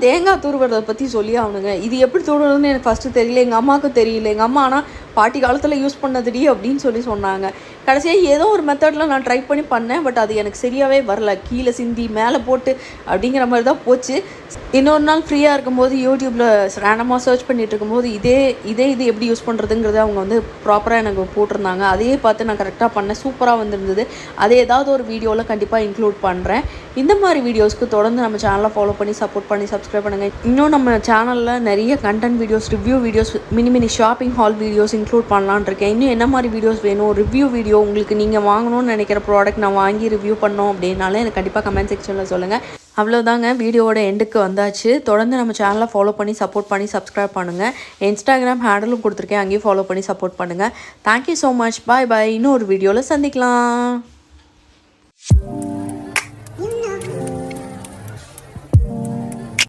தேங்காய் துருவுறதை பற்றி சொல்லி ஆகணுங்க. இது எப்படி துருவுறதுன்னு எனக்கு ஃபஸ்ட்டு தெரியல, எங்கள் அம்மாவுக்கும் தெரியல. எங்கள் அம்மா ஆனால் பாட்டி காலத்தில் யூஸ் பண்ணதுடி அப்படின்னு சொன்னாங்க. கடைசியாக ஏதோ ஒரு மெத்தடில் நான் ட்ரை பண்ணேன். பட் அது எனக்கு சரியாகவே வரல. கீழே சிந்தி மேலே போட்டு அப்படிங்கிற மாதிரி தான் போச்சு. இன்னொரு நாள் ஃப்ரீயாக இருக்கும்போது யூடியூப்பில் ரேண்டமாக சர்ச் பண்ணிகிட்டு இருக்கும்போது இது எப்படி யூஸ் பண்ணுறதுங்கிறத அவங்க வந்து ப்ராப்பராக எனக்கு போட்டிருந்தாங்க. அதையே பார்த்து நான் கரெக்டாக பண்ணேன். சூப்பராக வந்திருந்தது. அதை ஏதாவது ஒரு வீடியோவில் கண்டிப்பாக இன்க்ளூட் பண்ணுறேன். இந்த மாதிரி வீடியோஸ்க்கு தொடர்ந்து நம்ம சேனலை ஃபாலோ பண்ணி சப்போர்ட் பண்ணி சப்ஸ்கிரைப் பண்ணுங்கள். இன்னும் நம்ம சேனலில் நிறைய content videos, review videos, mini shopping hall videos include பண்ணலான் இருக்கேன். இன்னும் என்ன மாதிரி வீடியோஸ் வேணும், ரிவ்யூ வீடியோ உங்களுக்கு நீங்கள் வாங்கணும்னு நினைக்கிற ப்ராடக்ட் நான் வாங்கி ரிவ்யூ பண்ணோம் அப்படின்னாலும் எனக்கு கண்டிப்பாக கமெண்ட் செக்ஷனில் சொல்லுங்கள். அவ்வளோதாங்க, வீடியோவோட எண்டுக்கு வந்தாச்சு. தொடர்ந்து நம்ம சேனலை ஃபாலோ பண்ணி சப்போர்ட் பண்ணி சப்ஸ்கிரைப் பண்ணுங்கள். இன்ஸ்டாகிராம் ஹேண்டலும் கொடுத்துருக்கேன், அங்கேயும் ஃபாலோ பண்ணி சப்போர்ட் பண்ணுங்கள். Thank you so much. Bye bye. இன்னும் ஒரு வீடியோவில் சந்திக்கலாம்.